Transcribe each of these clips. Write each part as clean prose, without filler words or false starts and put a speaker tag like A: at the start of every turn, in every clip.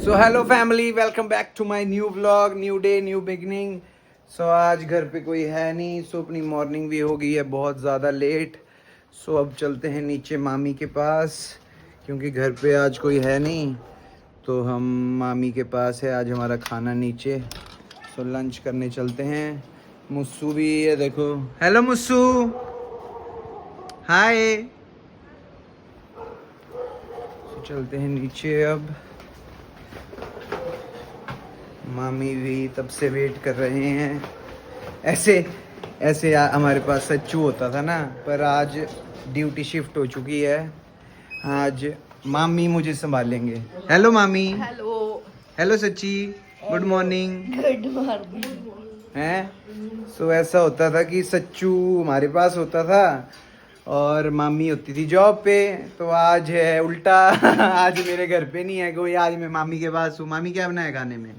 A: So hello family, welcome back to my new vlog, new day new beginning. So आज घर पे कोई है नहीं, सो अपनी मॉर्निंग भी हो गई है बहुत ज़्यादा लेट। सो अब चलते हैं नीचे मामी के पास, क्योंकि घर पे आज कोई है नहीं। तो हम मामी के पास है आज हमारा खाना नीचे। सो लंच करने चलते हैं। मुस्सू भी है, देखो। हेलो मुस्सू, हाय। सो चलते हैं नीचे अब। मामी भी तब से वेट कर रहे हैं। ऐसे ऐसे हमारे पास सच्चू होता था ना, पर आज ड्यूटी शिफ्ट हो चुकी है। आज मामी मुझे संभालेंगे। हेलो मामी।
B: हेलो।
A: हेलो सच्ची, गुड मॉर्निंग।
B: Good morning.
A: हैं। सो ऐसा होता था कि सच्चू हमारे पास होता था और मामी होती थी जॉब पे। तो आज है उल्टा। आज मेरे घर पे नहीं है कोई, आज मैं मामी के पास हूँ। मामी क्या बनाया खाने में?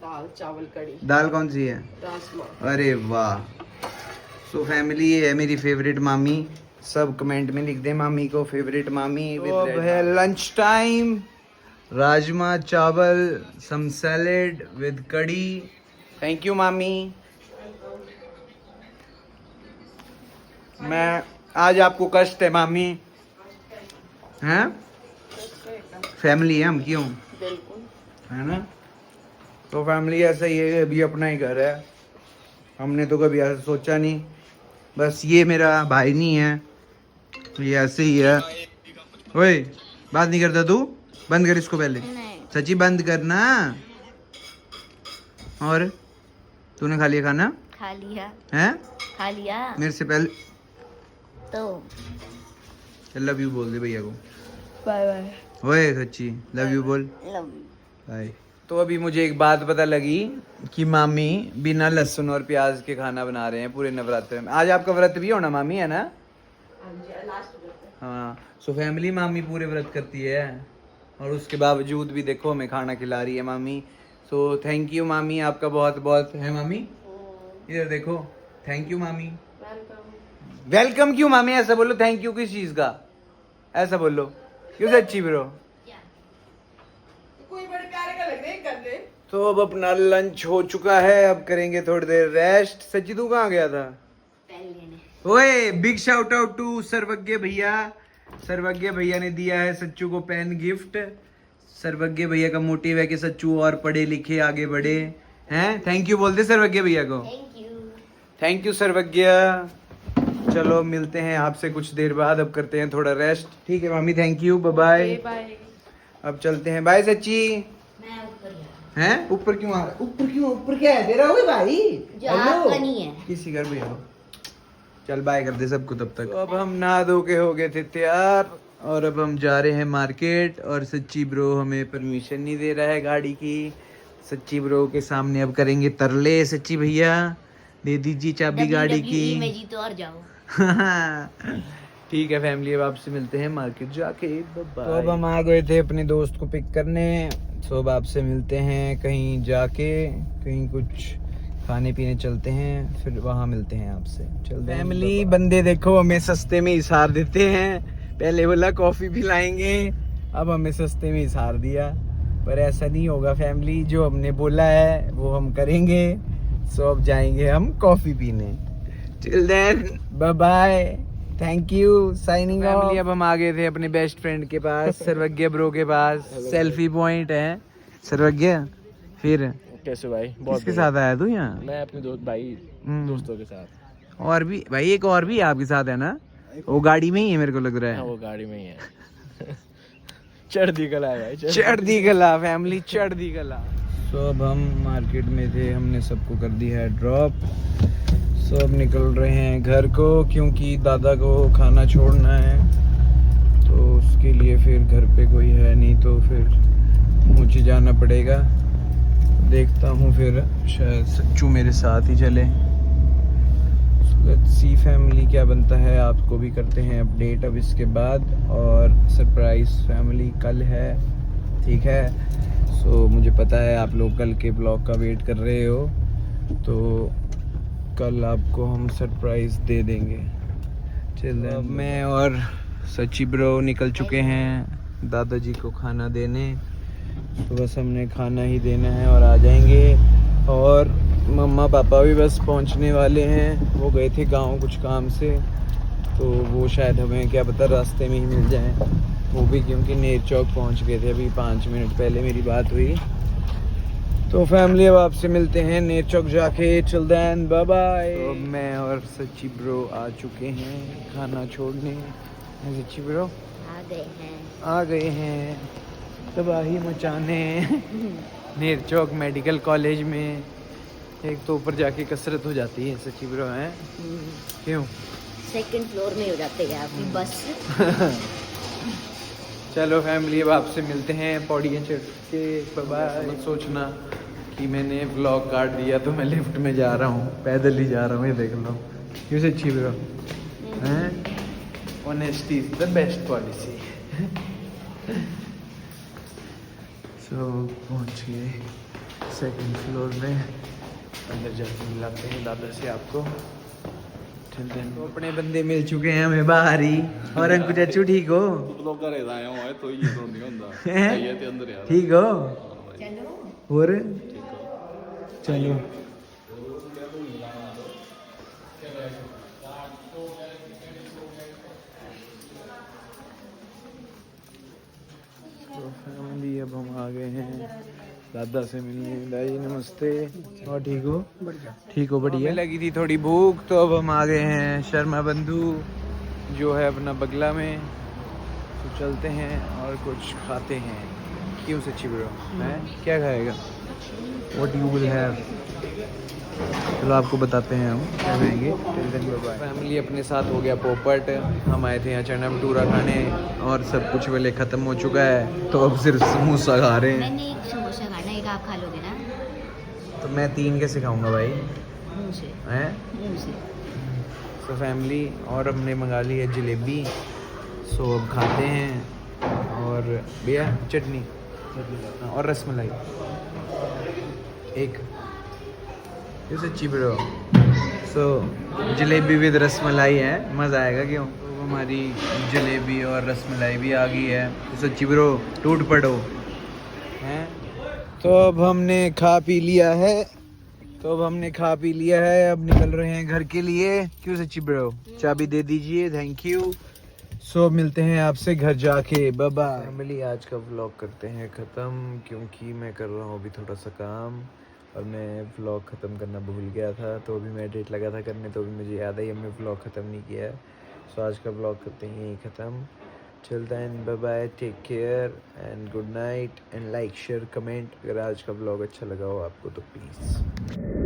B: दाल चावल कड़ी।
A: दाल कौन सी है?
B: राजमा।
A: अरे वाह। सो फैमिली, ये है मेरी फेवरेट मामी। सब कमेंट में लिख दे मामी को फेवरेट मामी। तो अब है लंच टाइम। राजमा चावल, some salad with kadhi. Thank you मामी। मैं आज आपको कष्ट है मामी, हैं? फैमिली है हम, क्यों?
B: बिल्कुल।
A: है ना। तो फैमिली ऐसा ही है, अभी अपना ही घर है। हमने तो कभी ऐसा सोचा नहीं। बस ये मेरा भाई नहीं है, ये ऐसे ही है। ओए, बात नहीं करता तू? बंद कर इसको पहले। सच्ची बंद करना। और तूने खा लिया खाना?
B: खा लिया।
A: हैं?
B: खा लिया
A: मेरे से पहले
B: तो
A: लव यू बोल दे भैया को।
B: Bye bye.
A: ओए सच्ची लव यू बोल।
B: Love you.
A: बाय। तो अभी मुझे एक बात पता लगी कि मामी बिना लहसुन और प्याज के खाना बना रहे हैं पूरे नवरात्र में। आज आपका व्रत भी होना मामी, है ना? हाँ। सो फैमिली, मामी पूरे व्रत करती है और उसके बावजूद भी देखो हमें खाना खिला रही है मामी। सो थैंक यू मामी, आपका बहुत बहुत है मामी। इधर देखो, थैंक यू मामी। वेलकम क्यों मामी? ऐसा बोलो, थैंक यू किस चीज का? ऐसा बोलो क्यों सच्ची ब्रो?
B: कोई बड़े प्यारे का लग रहे हैं करने।
A: तो अब अपना लंच हो चुका है, अब करेंगे थोड़ी देर रेस्ट। सच्ची तू कहाँ गया था? ओए, बिग शाउट आउट टू सर्वज्ञ भैया। सर्वज्ञ भैया ने दिया है सच्चू को पेन गिफ्ट। सर्वज्ञ भैया का मोटिव है कि सच्चू और पढ़े लिखे आगे बढ़े। हैं? थैंक यू बोल दे सर्वज्ञ भैया को। थैंक यू सर्वज्ञ। चलो मिलते हैं आपसे कुछ देर बाद, अब करते हैं थोड़ा रेस्ट। ठीक है मामी, थैंक यू, बाय बाय। अब चलते हैं, बाय सच्ची। हैं? ऊपर क्यों आ रहा है? ऊपर क्यों? ऊपर क्या है तेरा? ओए भाई,
B: आपका नहीं है।
A: किसी घर भी हो। चल बाय कर दे सबको तब तक। तो अब हम नहा धो के हो गए थे तैयार और अब हम जा रहे हैं मार्केट। और सच्ची ब्रो हमें परमिशन नहीं दे रहा है गाड़ी की। सच्ची ब्रो के सामने अब करेंगे तरले। सच्ची भैया दे दीजिए चाबी गाड़ी की।
B: में जीतो और जाओ।
A: ठीक है फैमिली, अब आपसे मिलते हैं मार्केट जाके। तो अब हम आ गए थे अपने दोस्त को पिक करने। तो अब आपसे मिलते हैं कहीं जाके, कहीं कुछ खाने पीने चलते हैं, फिर वहाँ मिलते हैं आपसे। चल फैमिली, बंदे देखो हमें सस्ते में इशार देते हैं। पहले बोला कॉफी पिलाएंगे, अब हमें सस्ते में इशार दिया। पर ऐसा नहीं होगा फैमिली, जो हमने बोला है वो हम करेंगे। सो अब जाएंगे हम कॉफी पीने। Till then bye bye, thank you, signing off. Family, अब हम आ गए थे अपने बेस्ट फ्रेंड के पास, सर्वज्ञ ब्रो के पास। सेल्फी पॉइंट है सर्वज्ञ। फिर
C: कैसे भाई? बहुत
A: किसके साथ आया तू यहाँ?
C: मैं अपने दोस्तों के साथ।
A: और भी भाई, एक और भी आपके साथ है ना? वो गाड़ी में ही है मेरे को लग रहा है।
C: हाँ, वो गाड़ी में ही है। चढ़ती कला है भाई,
A: चढ़ती कला फैमिली, चढ़ती कला। सो अब हम मार्केट में थे, हमने सबको कर दिया है ड्रॉप। सो अब निकल रहे हैं घर को, क्योंकि दादा को खाना छोड़ना है। तो उसके लिए फिर घर पे कोई है नहीं, तो फिर मुझे जाना पड़ेगा। देखता हूँ फिर शायद सच्चू मेरे साथ ही चले। लेट्स सी फैमिली क्या बनता है, आपको भी करते हैं अपडेट अब इसके बाद। और सरप्राइज फैमिली कल है, ठीक है? सो मुझे पता है आप लोग कल के ब्लॉग का वेट कर रहे हो, तो कल आपको हम सरप्राइज दे देंगे। चल मैं और सच्ची ब्रो निकल चुके हैं दादाजी को खाना देने। तो बस हमने खाना ही देना है और आ जाएंगे। और मम्मा पापा भी बस पहुंचने वाले हैं, वो गए थे गांव कुछ काम से, तो वो शायद हमें क्या पता रास्ते में ही मिल जाएं, वो भी क्योंकि नेर चौक पहुंच गए थे अभी 5 मिनट पहले मेरी बात हुई। तो फैमिली अब आपसे मिलते हैं नेर चौक जाके, चिल देन बाय बाय। तो मैं और सच्ची ब्रो आ चुके हैं खाना छोड़ने। सच्ची ब्रो आ गए हैं तबाही मचाने नेर चौक मेडिकल कॉलेज में। एक तो ऊपर जाके कसरत हो जाती है सच्ची ब्रो है, क्यों?
B: सेकंड फ्लोर में हो जाते हैं आपकी बस।
A: चलो फैमिली अब आपसे मिलते हैं पौड़ियाँ चढ़ के, बाय। मत सोचना कि मैंने व्लॉग काट दिया तो मैं लिफ्ट में जा रहा हूँ, पैदल ही जा रहा हूँ, ये देख लो। क्यों सच्ची ब्रो हैं? Honesty is the best policy. So पहुँच गए सेकंड फ्लोर में, अंदर जाके मिलाते हैं दादा से आपको। तो अपने बंदे मिल चुके हैं हमें बाहर ही। और अंकु चाचू ठीक हो? ठीक हो? और चलो तो फैमिली अब हम आ गए हैं दादा से मिलने। दादी नमस्ते। और ठीक हो? ठीक हो? बढ़िया। लगी थी थोड़ी भूख तो अब हम आ गए हैं शर्मा बंधु जो है अपना बगला में, तो चलते हैं और कुछ खाते हैं। क्यों सच्ची ब्रो हैं? क्या खाएगा? What you will have? चलो आपको बताते हैं हम क्या खाएंगे। फैमिली अपने साथ हो गया पोपट, हम आए थे यहाँ चना भटूरा खाने और सब कुछ पहले ख़त्म हो चुका है, तो अब सिर्फ समोसा खा रहे हैं।
B: मैंने एक समोसा खाना, एक आप खा लोगे ना?
A: तो मैं 3 कैसे खाऊंगा भाई?
B: मुंह से।
A: हैं?
B: मुंह से।
A: तो फैमिली और हमने मंगा ली है जलेबी, सो अब खाते हैं। और भैया चटनी और रसमलाई एक। ये सच्ची bro so jalebi with rasmalai है, मज़ा आएगा क्यों? तो हमारी जलेबी और रसमलाई भी आ गई है, तो सच्ची ब्रो टूट पड़ो हैं। तो अब हमने खा पी लिया है, अब निकल रहे हैं घर के लिए। क्यों सच्ची ब्रो? चाबी दे दीजिए, थैंक यू। सो मिलते हैं आपसे घर जाके, बाय बाय। फैमिली आज का व्लॉग करते हैं ख़त्म, क्योंकि मैं कर रहा हूँ अभी थोड़ा सा काम और मैं व्लॉग ख़त्म करना भूल गया था, तो अभी मैं डेट लगा था करने, तो अभी मुझे याद आई हमने व्लॉग ख़त्म नहीं किया है। सो आज का व्लॉग करते हैं यही ख़त्म। चलता है, bye bye, take care and good night and like share comment. अगर आज का व्लॉग अच्छा लगा हो आपको तो प्लीज़।